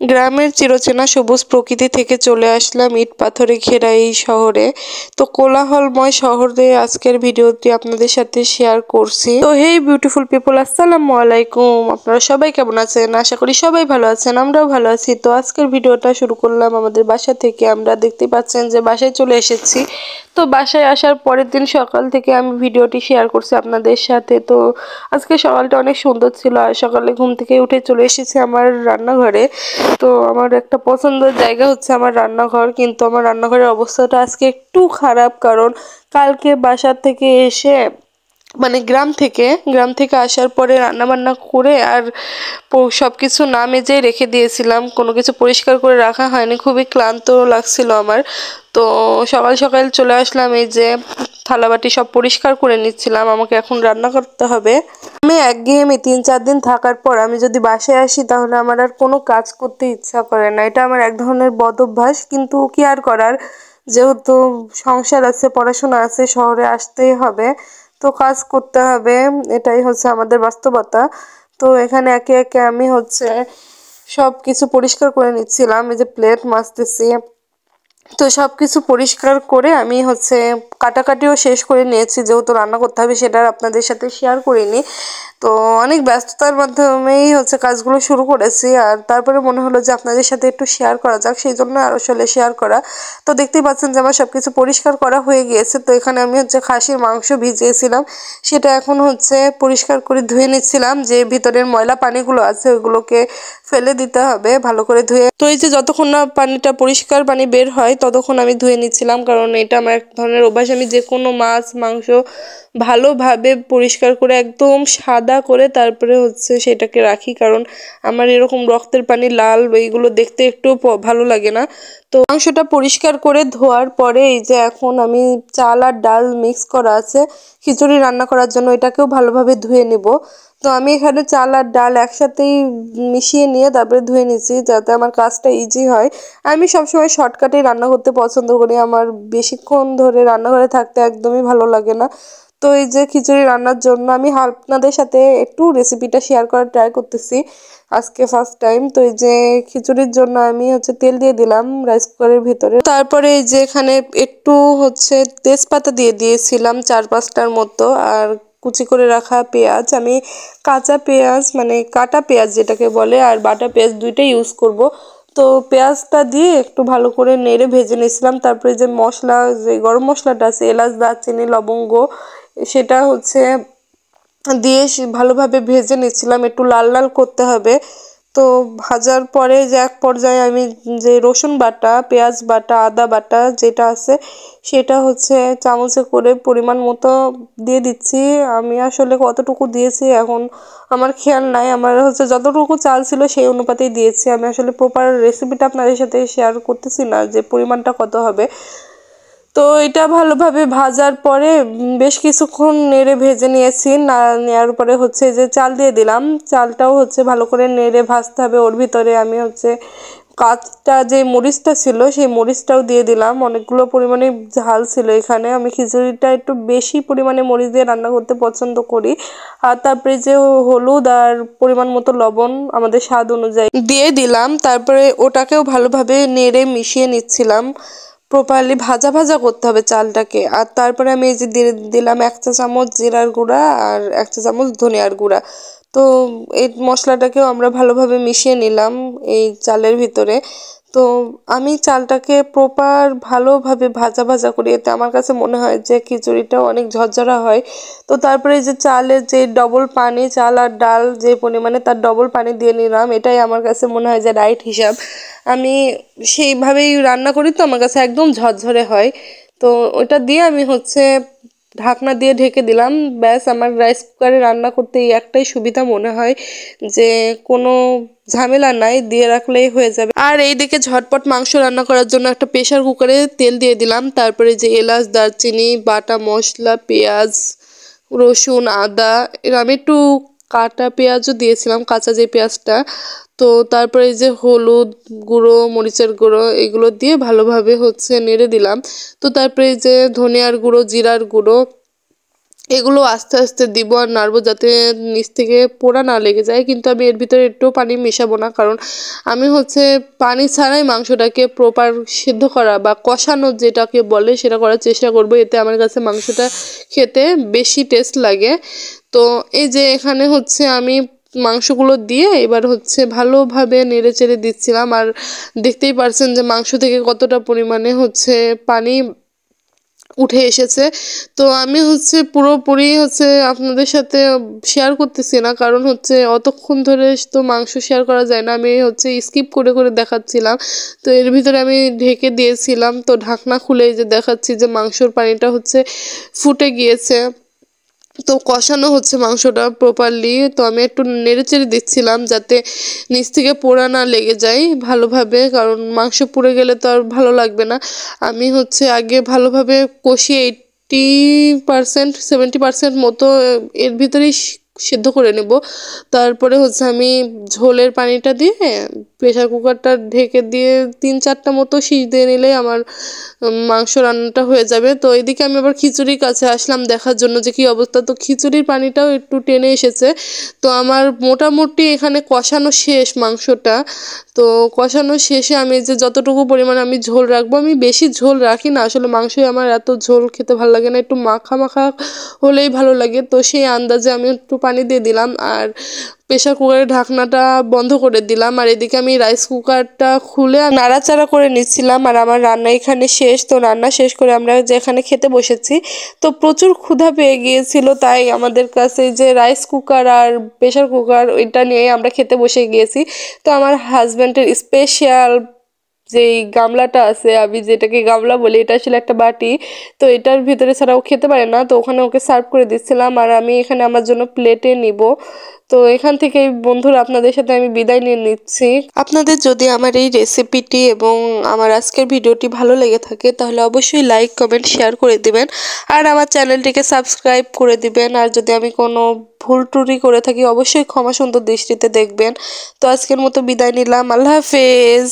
গ্রামের চিরচেনা সবুজ প্রকৃতি থেকে চলে আসলাম ইট পাথরে ঘেরা এই শহরে। তো কোলাহলময় শহরে আজকের ভিডিওটি আপনাদের সাথে শেয়ার করছি। তো হেই বিউটিফুল পিপল, আসসালামু আলাইকুম। আপনারা সবাই কেমন আছেন? আশা করি সবাই ভালো আছেন, আমরাও ভালো আছি। তো আজকের ভিডিওটা শুরু করলাম আমাদের বাসা থেকে। আমরা দেখতে পাচ্ছেন যে বাসায় চলে এসেছি। তো বাসায় আসার পরের দিন সকাল থেকে আমি ভিডিওটি শেয়ার করছি আপনাদের সাথে। তো আজকে সকালটা অনেক সুন্দর ছিল, আর সকালে ঘুম থেকে উঠে চলে এসেছি আমার রান্নাঘরে। তো আমার একটা পছন্দের জায়গা হচ্ছে আমার রান্নাঘর, কিন্তু আমার রান্নাঘরের অবস্থাটা আজকে একটু খারাপ, কারণ কালকে বাসা থেকে এসে মানে গ্রাম থেকে আসার পরে রান্না বান্না করে আর সবকিছু না মেজে রেখে দিয়েছিলাম, কোনো কিছু পরিষ্কার করে রাখা হয়নি, খুবই ক্লান্ত লাগছিল আমার। তো সকাল সকাল চলে আসলাম, এই যে থালাবাটি সব পরিষ্কার করে নিচ্ছিলাম, আমাকে এখন রান্না করতে হবে। আমি একঘেয়েমি 3-4 দিন থাকার পর আমি যদি বাসায় আসি তাহলে আমার আর কোনো কাজ করতে ইচ্ছা করে না। এটা আমার এক ধরনের বদ অভ্যাস, কিন্তু কি আর করার, যেহেতু সংসার আছে, পড়াশোনা আছে, শহরে আসতেই হবে, তো কাজ করতে হবে, এটাই হচ্ছে আমাদের বাস্তবতা। তো এখানে একে একে আমি হচ্ছে সব কিছু পরিষ্কার করে নিচ্ছিলাম, এই যে প্লেট মাজতেছি। তো সবকিছু পরিষ্কার করে আমি হচ্ছে কাটাকাটিও শেষ করে নিয়েছি, যেহেতু রান্না করতে হবে সেটা আপনাদের সাথে শেয়ার করিনি। তো অনেক ব্যস্ততার মাধ্যমেই হচ্ছে কাজগুলো শুরু করেছি, আর তারপরে মনে হলো যে আপনাদের সাথে একটু শেয়ার করা যাক, সেই জন্য আর আসলে শেয়ার করা। তো দেখতেই পাচ্ছেন যে আমার সবকিছু পরিষ্কার করা হয়ে গিয়েছে। তো এখানে আমি হচ্ছে খাসির মাংস ভিজিয়েছিলাম, সেটা এখন হচ্ছে পরিষ্কার করে ধুয়ে নিচ্ছিলাম। যে ভিতরের ময়লা পানিগুলো আছে ওইগুলোকে ফেলে দিতে হবে ভালো করে ধুয়ে। তো এই যে যতক্ষণ না পানিটা পরিষ্কার পানি বের হয় ততক্ষণ আমি ধুয়ে নিচ্ছিলাম, কারণ এটা আমার এক ধরনের অভ্যাস। আমি যে কোনো মাছ মাংস ভালোভাবে পরিষ্কার করে একদম সাদা করে তারপরে হচ্ছে সেটাকে রাখি, কারণ আমার এরকম রক্তের পানি লাল এইগুলো দেখতে একটু ভালো লাগে না। তো মাংসটা পরিষ্কার করে ধোয়ার পরে এই যে এখন আমি চাল আর ডাল মিক্স করা আছে খিচুড়ি রান্না করার জন্য, এটাকেও ভালোভাবে ধুয়ে নেব। তো আমি এখানে চাল আর ডাল একসাথেই মিশিয়ে নিয়ে তারপরে ধুয়ে নিচ্ছি, যাতে আমার কাজটা ইজি হয়। আমি সবসময় শর্টকাটেই রান্না করতে পছন্দ করি, আমার বেশিক্ষণ ধরে রান্নাঘরে থাকতে একদমই ভালো লাগে না। তো এই যে খিচুড়ি রান্নার জন্য আমি আপনাদের সাথে একটু রেসিপিটা শেয়ার করার ট্রাই করতেছি আজকে ফার্স্ট টাইম। তো এই যে খিচুড়ির জন্য আমি হচ্ছে তেল দিয়ে দিলাম রাইস কুকারের ভিতরে, তারপরে এই যে এখানে একটু হচ্ছে তেজপাতা দিয়ে দিয়েছিলাম 4-5টার মতো, আর কুচি করে রাখা পেঁয়াজ, আমি কাঁচা পেঁয়াজ মানে কাটা পেঁয়াজ যেটাকে বলে আর বাটা পেঁয়াজ দুইটাই ইউজ করব। তো পেঁয়াজটা দিয়ে একটু ভালো করে নেড়ে ভেজে নিয়েছিলাম। তারপরে যে মশলা, যে গরম মশলাটা আছে, এলাচ দারচিনি লবঙ্গ, সেটা হচ্ছে দিয়ে ভালোভাবে ভেজে নিচ্ছিলাম, একটু লাল লাল করতে হবে। তো ভাজার পরে যে এক পর্যায়ে আমি যে রসুন বাটা, পেঁয়াজ বাটা, আদা বাটা যেটা আছে সেটা হচ্ছে চামচে করে পরিমাণ মতো দিয়ে দিচ্ছি। আমি আসলে কতটুকু দিয়েছি এখন আমার খেয়াল নাই, আমার হচ্ছে যতটুকু চাল ছিল সেই অনুপাতেই দিয়েছি। আমি আসলে প্রপার রেসিপিটা আপনাদের সাথে শেয়ার করতেছি না যে পরিমাণটা কত হবে। তো এটা ভালোভাবে ভাজার পরে বেশ কিছুক্ষণ নেড়ে ভেজে নিয়েছি, না নেওয়ার পরে হচ্ছে যে চাল দিয়ে দিলাম, চালটাও হচ্ছে ভালো করে নেড়ে ভাজতে হবে। ওর ভিতরে আমি হচ্ছে কাঁচটা যে মরিচটা ছিল সেই মরিচটাও দিয়ে দিলাম, অনেকগুলো পরিমাণে ঝাল ছিল এখানে, আমি খিচুড়িটা একটু বেশি পরিমাণে মরিচ দিয়ে রান্না করতে পছন্দ করি। আর তারপরে যে হলুদ আর পরিমাণ মতো লবণ আমাদের স্বাদ অনুযায়ী দিয়ে দিলাম, তারপরে ওটাকেও ভালোভাবে নেড়ে মিশিয়ে নিচ্ছিলাম। প্রপারলি ভাজা ভাজা করতে হবে চালটাকে। আর তারপরে আমি এই যে দিয়ে দিলাম 1 চা চামচ জিরার গুঁড়া আর 1 চা চামচ ধনিয়ার গুঁড়া। তো এই মশলাটাকেও আমরা ভালোভাবে মিশিয়ে নিলাম এই চালের ভিতরে। তো আমি চালটাকে প্রপার ভালোভাবে ভাজা ভাজা করি, এতে আমার কাছে মনে হয় যে খিচুড়িটাও অনেক ঝরঝরা হয়। তো তারপরে এই যে চালের যে ডবল পানি, চাল আর ডাল যে পরিমাণে তার ডবল পানি দিয়ে নিলাম, এটাই আমার কাছে মনে হয় যে রাইট হিসাব। আমি সেইভাবেই রান্না করি, তো আমার কাছে একদম ঝরঝরে হয়। তো ওটা দিয়ে আমি হচ্ছে ঢাকনা দিয়ে ঢেকে দিলাম। ব্যাস, আমার রাইস কুকারে রান্না করতে এই একটাই সুবিধা মনে হয় যে কোনো ঝামেলা নাই, দিয়ে রাখলেই হয়ে যাবে। আর এইদিকে ঝটপট মাংস রান্না করার জন্য একটা প্রেসার কুকারে তেল দিয়ে দিলাম, তারপরে যে এলাচ দারচিনি বাটা মশলা, পেঁয়াজ রসুন আদা, এর আমি একটু কাটা পেঁয়াজও দিয়েছিলাম, কাঁচা যে পেঁয়াজটা। তো তারপরে এই যে হলুদ গুঁড়ো, মরিচের গুঁড়ো, এগুলো দিয়ে ভালোভাবে হচ্ছে নেড়ে দিলাম। তো তারপরে এই যে ধনিয়ার গুঁড়ো, জিরার গুঁড়ো, এগুলো আস্তে আস্তে দিব আর নাড়বো যাতে নিচ থেকে পোড়া না লেগে যায়। কিন্তু আমি এর ভিতরে একটু পানি মেশাবো না, কারণ আমি হচ্ছে পানি ছাড়াই মাংসটাকে প্রপার সিদ্ধ করা বা কষানো যেটাকে বলে সেটা করার চেষ্টা করব, এতে আমার কাছে মাংসটা খেতে বেশি টেস্ট লাগে। তো এই যে এখানে হচ্ছে আমি মাংসগুলো দিয়ে এবার হচ্ছে ভালোভাবে নেড়ে চেড়ে দিচ্ছিলাম। আর দেখতেই পারছেন যে মাংস থেকে কতটা পরিমাণে হচ্ছে পানি উঠে এসেছে। তো আমি হচ্ছে পুরোপুরি হচ্ছে আপনাদের সাথে শেয়ার করতেছি না, কারণ হচ্ছে অতক্ষণ ধরে তো মাংস শেয়ার করা যায় না, আমি হচ্ছে স্কিপ করে করে দেখাচ্ছিলাম। তো এর ভিতরে আমি ঢেকে দিয়েছিলাম, তো ঢাকনা খুলে যে দেখাচ্ছি যে মাংসর পানিটা হচ্ছে ফুটে গিয়েছে। তো কষানো হচ্ছে মাংসটা প্রপারলি। তো আমি একটু নেড়েচেড়ে দিচ্ছিলাম যাতে নিচ থেকে পোড়া না লেগে যায় ভালোভাবে, কারণ মাংস পুড়ে গেলে তো আর ভালো লাগবে না। আমি হচ্ছে আগে ভালোভাবে কষিয়ে 80% 70% মতো এর ভিতরেই সিদ্ধ করে নেব। তারপরে হচ্ছে আমি ঝোলের পানিটা দিয়ে প্রেশার কুকারটা ঢেকে দিয়ে 3-4টা মতো সিজ দিয়ে নিলেই আমার মাংস রান্নাটা হয়ে যাবে। তো এদিকে আমি আবার খিচুড়ির কাছে আসলাম দেখার জন্য যে কী অবস্থা। তো খিচুড়ির পানিটাও একটু টেনে এসেছে। তো আমার মোটামুটি এখানে কষানো শেষ মাংসটা। তো কষানো শেষে আমি যে যতটুকু পরিমাণে আমি ঝোল রাখবো, আমি বেশি ঝোল রাখি না আসলে, মাংসই আমার এত ঝোল খেতে ভালো লাগে না, একটু মাখা মাখা হলেই ভালো লাগে। তো সেই আন্দাজে আমি একটু পানি দিয়ে দিলাম আর প্রেশার কুকারের ঢাকনাটা বন্ধ করে দিলাম। আর এদিকে আমি রাইস কুকারটা খুলে নাড়াচাড়া করে নিচ্ছিলাম। আর আমার রান্না এখানে শেষ। তো রান্না শেষ করে আমরা যেখানে খেতে বসেছি, তো প্রচুর ক্ষুধা পেয়ে গিয়েছিল, তাই আমাদের কাছে যে রাইস কুকার আর প্রেশার কুকার ওইটা নিয়ে আমরা খেতে বসে গিয়েছি। তো আমার হাজব্যান্ডের স্পেশাল যেই গামলাটা আছে, আমি যেটাকে গামলা বলি, এটা আসলে একটা বাটি, তো এটার ভিতরে ছাড়া ও খেতে পারে না, তো ওখানে ওকে সার্ভ করে দিচ্ছিলাম আর আমি এখানে আমার জন্য প্লেটে নিব। তো এখান থেকে বন্ধুরা আপনাদের সাথে আমি বিদায় নিয়ে নিচ্ছি। আপনাদের যদি আমার এই রেসিপিটি এবং আমার আজকের ভিডিওটি ভালো লেগে থাকে তাহলে অবশ্যই লাইক কমেন্ট শেয়ার করে দিবেন আর আমার চ্যানেলটিকে সাবস্ক্রাইব করে দিবেন। আর যদি আমি কোনো ভুল ত্রুটি করে থাকি অবশ্যই ক্ষমা সুন্দর দৃষ্টিতে দেখবেন। তো আজকের মতো বিদায় নিলাম, আল্লাহ হাফেজ।